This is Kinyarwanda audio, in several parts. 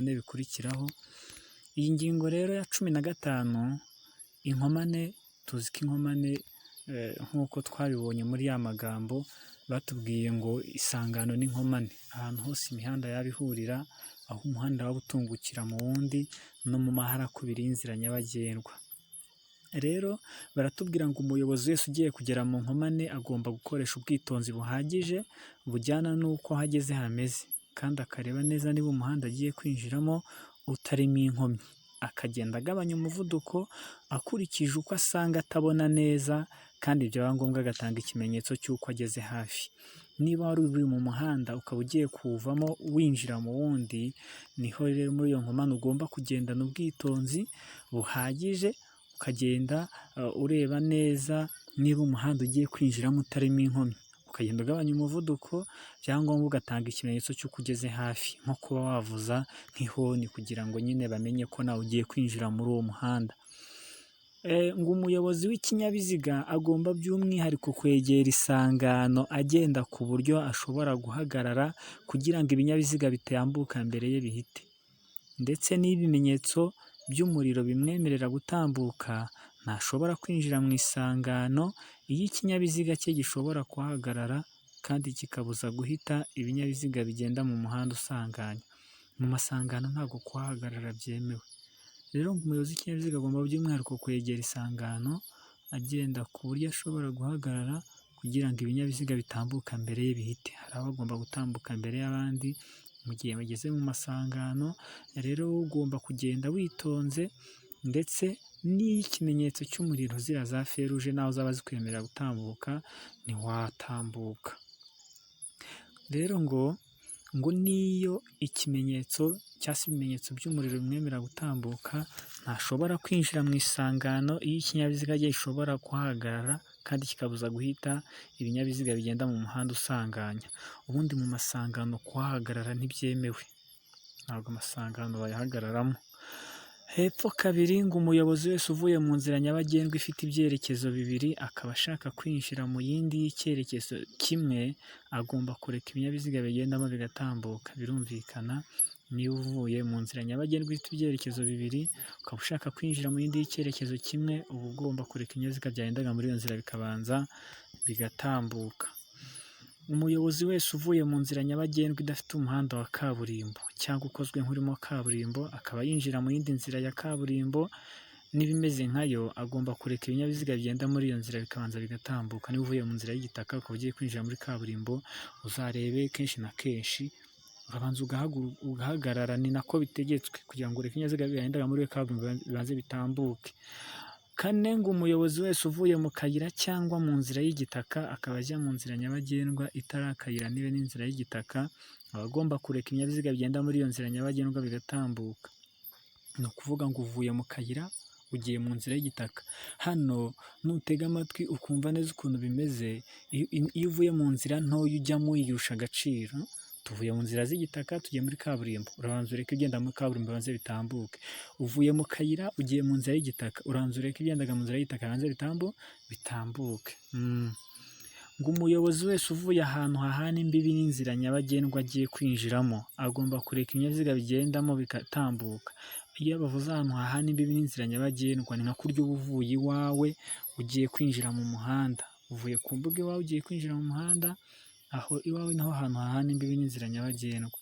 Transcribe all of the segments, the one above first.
bikurikiraho. Iyi ngingo rero ya 15, inkomane, tuzi ko inkomane nk'uko twabibonye muri ya magambo batubwiye ngo isangano n'inkomane, ahantu hose imihanda yaba ihurira, aho umuhanda waba utungukira mu wundi no mu maharakubiri y'inzira nyabagendwa. Rero baratubwira ngo umuyobozi wese ugiye kugera mu nkomane agomba gukoresha ubwitonzi buhagije bujyana n'uko aho ageze hameze, kandi akareba neza niba umuhanda agiye kwinjiramo utarimo inkomyi, akagenda agabanya umuvuduko akurikije uko asanga atabona neza, kandi byaba ngombwa agatanga ikimenyetso cy'uko ageze hafi. Niba wari uri mu muhanda ukaba ugiye kuwuvamo winjira mu wundi, niho rero muri iyo nkomane ugomba kugendana ubwitonzi buhagije, ukagenda ureba neza niba umuhanda ugiye kwinjiramo utarimo inkomyi, ukagenda ugabanya umuvuduko, byangombwa ugatanga ikimenyetso cy'uko ugeze hafi, nko kuba wavuza nk'ihoni kugira ngo nyine bamenye ko nawe ugiye kwinjira muri uwo muhanda. Ngo umuyobozi w'ikinyabiziga agomba by'umwihariko kwegera isangano agenda ku buryo ashobora guhagarara kugira ngo ibinyabiziga bitambuka mbere ye bihite, ndetse n'ibimenyetso by'umuriro bimwemerera gutambuka, ntashobora kwinjira mu isangano iyo ikinyabiziga cye gishobora kuhagarara kandi kikabuza guhita ibinyabiziga bigenda mu muhanda usanganye. Mu masangano ntabwo kuhahagarara byemewe. Rero umuyobozi w'ikinyabiziga agomba by'umwihariko kwegera isangano agenda ku buryo ashobora guhagarara kugira ngo ibinyabiziga bitambuka mbere ye bihite. Hari abagomba gutambuka mbere y'abandi mu gihe bageze mu masangano, rero ugomba kugenda witonze, ndetse n'ikimenyetso cy'umuriro ziriya za feruje naho zaba zikwemerera gutambuka ntiwatambuka. Rero ngo n'iyo ikimenyetso cyangwa se ibimenyetso by'umuriro bimwemerera gutambuka, ntashobora kwinjira mu isangano iyo ikinyabiziga cye gishobora kuhahagarara kandi kikabuza guhita ibinyabiziga bigenda mu muhanda usanganya. Ubundi mu masangano kuhahagarara ntibyemewe, ntabwo amasangano bayahagararamo. Hepfo kabiri, ngo umuyobozi wese uvuye mu nzira nyabagendwa ifite ibyerekezo bibiri akaba ashaka kwinjira mu yindi y'icyerekezo kimwe, agomba kureka ibinyabiziga bigendamo bigatambuka. Birumvikana, niba uvuye mu nzira nyabagendwa ifite ibyerekezo bibiri ukaba ushaka kwinjira mu yindi y'icyerekezo kimwe, uba ugomba kureka ibinyabiziga byagendaga muri iyo nzira bikabanza bigatambuka. Umuyobozi wese uvuye mu nzira nyabagendwa idafite umuhanda wa kaburimbo cyangwa ukozwe nk'urimo kaburimbo, akaba yinjira mu yindi nzira ya kaburimbo n'ibimeze nkayo, agomba kureka ibinyabiziga bigenda muri iyo nzira bikabanza bigatambuka. Niba uvuye mu nzira y'igitaka ukaba ugiye kwinjira muri kaburimbo, uzarebe kenshi na kenshi ukabanza ugahagarara, ni nako bitegetswe, kugira ngo ureke ibinyabiziga bigendaga muri iyo kaburimbo bibanze bitambuke. Kane, ngo umuyobozi wese uvuye mu kayira cyangwa mu nzira y'igitaka akaba ajya mu nzira nyabagendwa itari akayira nibe n'inzira y'igitaka, aba agomba kureka ibinyabiziga bigenda muri iyo nzira nyabagendwa bigatambuka. Ni ukuvuga ngo uvuye mu kayira ugiye mu nzira y'igitaka. Hano nutega amatwi ukumva neza ukuntu bimeze, iyo uvuye mu nzira ntoya ujyamo uyirusha agaciro, tuvuye mu nzira z'igitaka tugiye muri kaburimbo, urabanza ureke igenda muri kaburimbo bibanze bitambuke. Uvuye mu kayira ugiye mu nzira y'igitaka, urabanza ureke igendaga mu nzira y'igitaka bibanze bitambuke. Ngo umuyobozi wese uvuye ahantu hahana imbibi n'inzira nyabagendwa agiye kwinjiramo, agomba kureka ibinyabiziga bigendamo bigatambuka. Iyo bavuze ahantu hahana imbibi n'inzira nyabagendwa, ni nka kurya uba uvuye iwawe ugiye kwinjira mu muhanda, uvuye ku mbuga iwawe ugiye kwinjira mu muhanda, aho iwawe niho hantu hahana imbibi n'inzira nyabagendwa.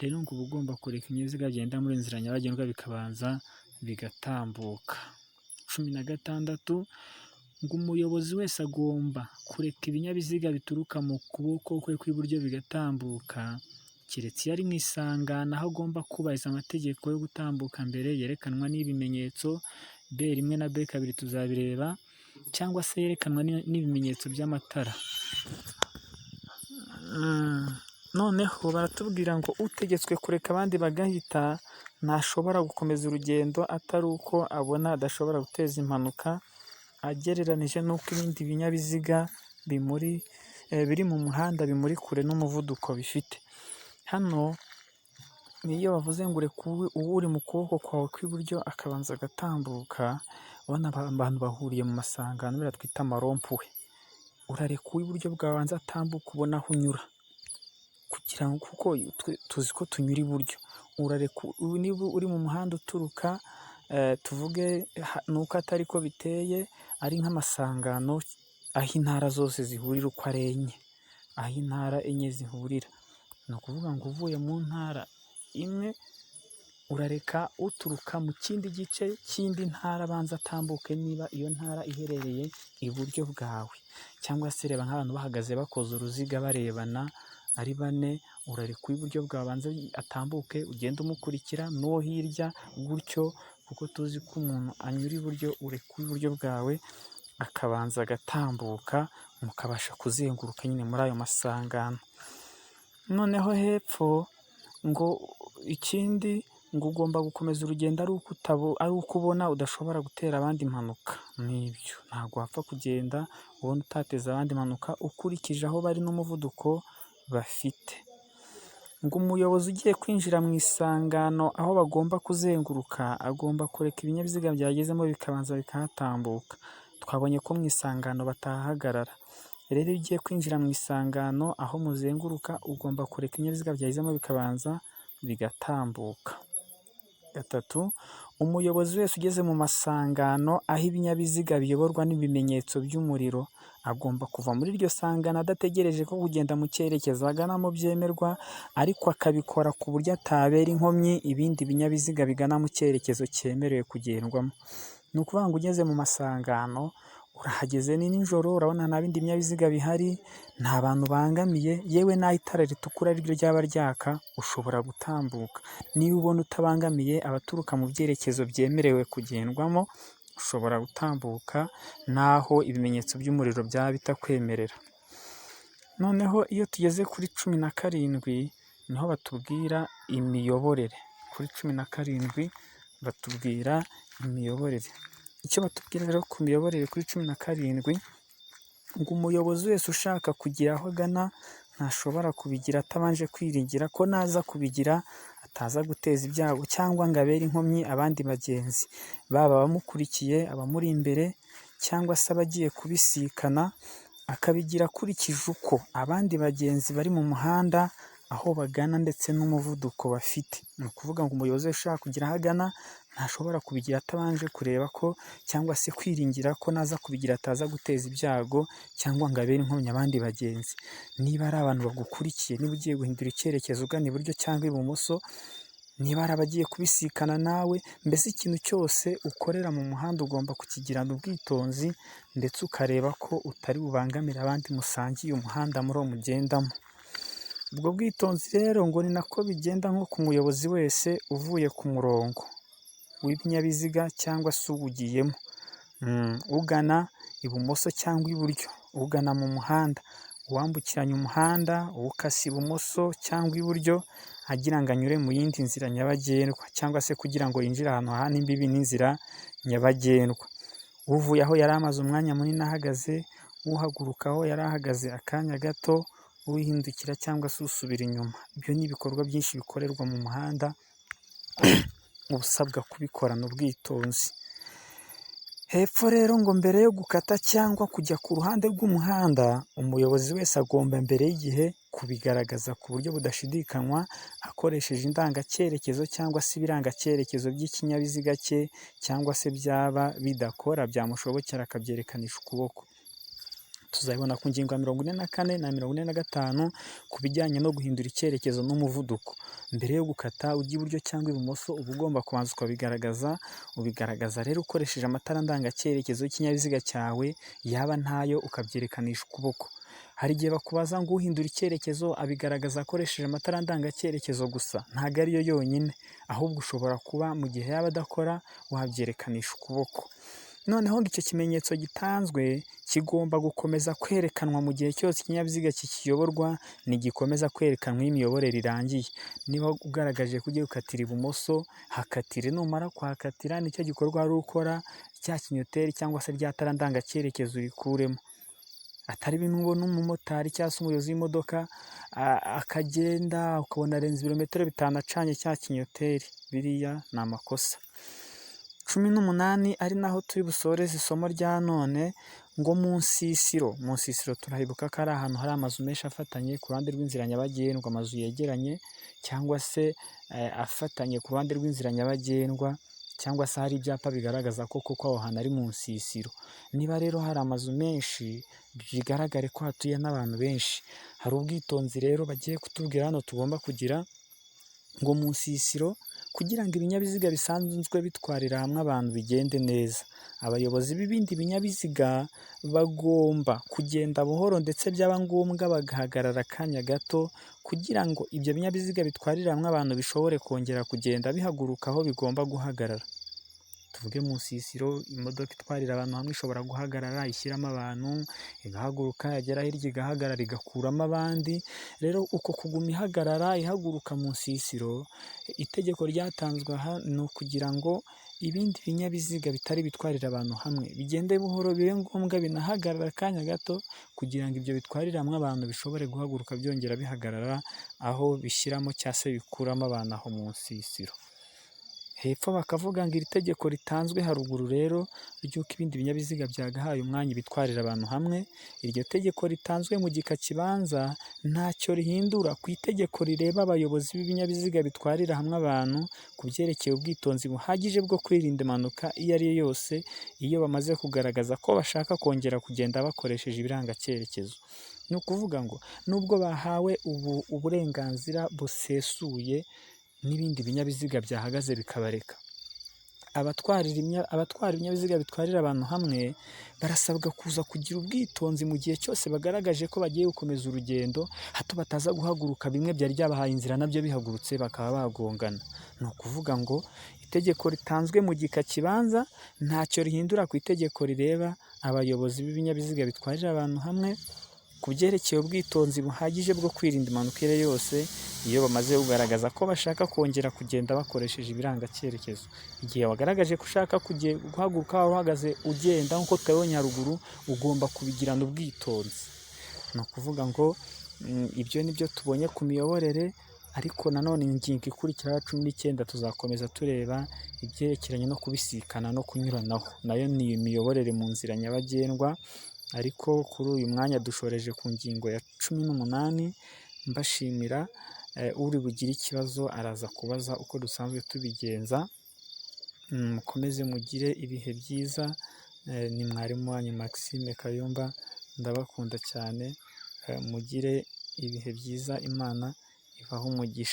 Rero ngo uba ugomba kureka ibinyabiziga bigenda muri inzira nyabagendwa bikabanza bigatambuka. 16, ngo umuyobozi wese agomba kureka ibinyabiziga bituruka mu kuboko kwe kw'iburyo bigatambuka, keretse iyo ari mu isangano aho agomba kubahiriza amategeko yo gutambuka mbere yerekanwa n'ibimenyetso B1 na B2 tuzabireba, cyangwa se yerekanwa n'ibimenyetso by'amatara. Noneho baratubwira ngo utegetswe kureka abandi bagahita ntashobora gukomeza urugendo atari uko abona adashobora guteza impanuka, agereranije n'uko ibindi binyabiziga biri mu muhanda bimuri kure n'umuvuduko bifite. Hano niyo bavuze ngo ureke uri mu kuboko kwawe kw'iburyo akabanza agatambuka, ubona abantu bahuriye mu masangano biriya twita amarompuwe, urareka uw'iburyo bwawe abanza atambuka ubona aho unyura, kugira ngo kuko tuzi ko tunyura iburyo, niba uri mu muhanda uturuka tuvuge nuko atari ko biteye, ari nk'amasangano aho intara zose zihurira uko ari enye, aho intara enye zihurira, ni ukuvuga ngo uvuye mu ntara imwe urareka uturuka mu kindi gice cy'indi ntara abanza atambuke, niba iyo ntara iherereye iburyo bwawe, cyangwa se reba nk'abantu bahagaze bakoze uruziga barebana ari bane, urareka uw'iburyo bwawe abanza atambuke, ugenda umukurikira n'uwo hirya gutyo, kuko tuzi ko umuntu anyura iburyo, ureka uw'iburyo bwawe akabanza agatambuka, mukabasha kuzenguruka nyine muri ayo masangano. Noneho hepfo ngo ikindi ngo ugomba gukomeza urugendo ari uko ubona udashobora gutera abandi impanuka. Nibyo, ntabwo wapfa kugenda ubona utateza abandi impanuka ukurikije aho bari n'umuvuduko bafite. Ngo umuyobozi ugiye kwinjira mu isangano aho bagomba kuzenguruka agomba kureka ibinyabiziga byagezemo bikabanza bikahatambuka. Twabonye ko mu isangano batahahagarara, rero iyo ugiye kwinjira mu isangano aho muzenguruka ugomba kureka ibinyabiziga byagezemo bikabanza bigatambuka. 3, umuyobozi wese ugeze mu masangano aho ibinyabiziga biyoborwa n'ibimenyetso by'umuriro agomba kuva muri iryo sangano adategereje ko kugenda mu cyerekezo aganamo byemerwa, ariko akabikora ku buryo atabera inkomyi ibindi binyabiziga bigana mu cyerekezo cyemerewe kugendwamo. Ni ukuvuga ngo ugeze mu masangano urahageze ni nijoro, urabona nta bindi binyabiziga bihari, nta bantu bangamiye, yewe n'aho itara ritukura ariryo ryaba ryaka ushobora gutambuka. Niba ubona utabangamiye abaturuka mu byerekezo byemerewe kugendwamo ushobora gutambuka n'aho ibimenyetso by'umuriro byaba bitakwemerera. Noneho iyo tugeze kuri 17 niho batubwira imiyoborere. Kuri 17 batubwira imiyoborere. Icyo batubwira rero ku miyoborere kuri 17, ngo umuyobozi wese ushaka kugira aho agana ntashobora kubigira atabanje kwiringira ko naza kubigira ataza guteza ibyago cyangwa ngo abere inkomyi abandi bagenzi, baba abamukurikiye, abamuri imbere, cyangwa se abagiye kubisikana, akabigira akurikije uko abandi bagenzi bari mu muhanda aho bagana ndetse n'umuvuduko bafite. Ni ukuvuga ngo umuyobozi wese ushaka kugira aho agana ntashobora kubigira atabanje kureba ko cyangwa se kwiringira ko naza kubigira ataza guteza ibyago cyangwa ngo abere inkomyi abandi bagenzi. Niba ari abantu bagukurikiye, niba ugiye guhindura icyerekezo ugana iburyo cyangwa ibumoso, niba ari abagiye kubisikana nawe, mbese ikintu cyose ukorera mu muhanda ugomba kukigirana ubwitonzi ndetse ukareba ko utari bubangamire abandi musangiye umuhanda muri uwo mugendamo. Ubwo bwitonzi rero ngo ni nako bigenda nko ku muyobozi wese uvuye ku murongo w'ibinyabiziga cyangwa se uwugiyemo, ugana ibumoso cyangwa iburyo, ugana mu muhanda, uwambukiranya umuhanda, ukase ibumoso cyangwa iburyo agira ngo anyure mu yindi nzira nyabagendwa, cyangwa se kugira ngo yinjire ahantu hahana imbibi n'inzira nyabagendwa, uvuye aho yari amaze umwanya munini ahagaze, uhaguruka aho yari ahagaze akanya gato, uwihindukira cyangwa se usubira inyuma. Ibyo ni ibikorwa byinshi bikorerwa mu muhanda uba usabwa kubikorana ubwitonzi. Hepfo rero ngo mbere yo gukata cyangwa kujya ku ruhande rw'umuhanda, umuyobozi wese agomba mbere y'igihe kubigaragaza ku buryo budashidikanywa akoresheje indangacyerekezo cyangwa se ibirangacyerekezo by'ikinyabiziga cye, cyangwa se byaba bidakora byamushobokera akabyerekanisha ukuboko. Tuzabibona ku ngingo ya 44 na 45 ku bijyanye no guhindura icyerekezo n'umuvuduko. Mbere yo gukata ujya iburyo cyangwa ibumoso uba ugomba kubanza ubigaragaza rero ukoresheje amatara ndangacyerekezo y'ikinyabiziga cyawe, yaba ntayo ukabyerekanisha ukuboko. Hari igihe bakubaza ngo uhindura icyerekezo abigaragaza akoresheje amatara ndangacyerekezo gusa, ntabwo ariyo yonyine, ahubwo ushobora kuba mu gihe yaba adakora wabyerekanisha ukuboko. Noneho icyo kimenyetso gitanzwe kigomba gukomeza kwerekanwa mu gihe cyose ikinyabiziga kikiyoborwa, ntigikomeza kwerekanwa iyo imiyoborere irangiye. Niba ugaragaje ko ugiye gukatira ibumoso, hakatire, numara kuhakatira nicyo gikorwa wari ukora, cya kinyoteri cyangwa se rya tara ndangacyerekezo urikuremo. Atari bimwe ngo n'umumotari cyangwa se umuyobozi w'imodoka akagenda ukabona arenze ibirometero 5 acanye cya kinyoteri, biriya ni amakosa. 18 ari naho turi busoreze isomo rya none, ngo mu nsisiro turahibuka ko ari ahantu hari amazu menshi afatanye ku ruhande rw'inzira nyabagendwa, amazu yegeranye cyangwa se afatanye ku ruhande rw'inzira nyabagendwa, cyangwa se hari ibyapa bigaragaza ko koko aho hantu ari mu nsisiro. Niba rero hari amazu menshi bigaragare ko hatuye n'abantu benshi, hari ubwitonzi rero bagiye kutubwira hano tugomba kugira, ngo mu nsisiro kugira ngo ibinyabiziga bisanzwe bitwarira hamwe abantu bigende neza, abayobozi b'ibindi binyabiziga bagomba kugenda buhoro ndetse byaba ngombwa bagahagarara akanya gato kugira ngo ibyo binyabiziga bitwarira hamwe abantu bishobore kongera kugenda bihaguruka aho bigomba guhagarara. Tuvuge mu nsisiro, imodoka itwarira abantu hamwe ishobora guhagarara ishyiramo abantu, igahaguruka yagera hirya igahagarara igakuramo abandi. Rero uko kuguma ihaguruka mu nsisiro, itegeko ryatanzwe aha ni ukugira ngo ibindi binyabiziga bitari bitwarira abantu hamwe bigende buhoro, bibe ngombwa binahagarara akanya gato kugira ngo ibyo bitwarira hamwe abantu bishobore guhaguruka byongera bihagarara aho bishyiramo cyangwa se bikuramo abantu aho mu nsisiro. Hepfo bakavuga ngo iri tegeko ritanzwe haruguru rero ry'uko ibindi binyabiziga byagahaye umwanya ibitwarira abantu hamwe, iryo tegeko ritanzwe mu gika kibanza ntacyo rihindura ku itegeko rireba abayobozi b'ibinyabiziga bitwarira hamwe abantu ku byerekeye ubwitonzi buhagije bwo kwirinda impanuka iyo ari yo yose, iyo bamaze kugaragaza ko bashaka kongera kugenda bakoresheje ibiranga cyerekezo. Ni ukuvuga ngo nubwo bahawe uburenganzira busesuye n'ibindi binyabiziga byahagaze bikabareka, abatwara ibinyabiziga bitwarira abantu hamwe barasabwa kuza kugira ubwitonzi mu gihe cyose bagaragaje ko bagiye gukomeza urugendo, hato bataza guhaguruka bimwe byari byabahaye inzira nabyo bihagurutse bakaba bagongana. Ni ukuvuga ngo itegeko ritanzwe mu gika kibanza ntacyo rihindura ku itegeko rireba abayobozi b'ibinyabiziga bitwarira abantu hamwe ku byerekeye ubwitonzi buhagije bwo kwirinda impanuka iyo ari yo yose, iyo bamaze kugaragaza ko bashaka kongera kugenda bakoresheje ibiranga cyerekezo. Igihe wagaragaje ko ushaka guhaguruka waba uhagaze ugenda nk'uko twabibonye haruguru, ugomba kubigirana ubwitonzi. Ni ukuvuga ngo ibyo ni byo tubonye ku miyoborere, ariko nanone ingingo ikurikira ya 19 tuzakomeza tureba ibyerekeranye no kubisikana no kunyuranaho, nayo ni imiyoborere mu nzira nyabagendwa. Ariko kuri uyu mwanya dushoreje ku ngingo ya 18, mbashimira. Uri bugire ikibazo araza kubaza uko dusanzwe tubigenza. Mukomeze mugire ibihe byiza. Ni mwarimu wanyu Maxime Kayumba, ndabakunda cyane. Mugire ibihe byiza, Imana ibahe umugisha.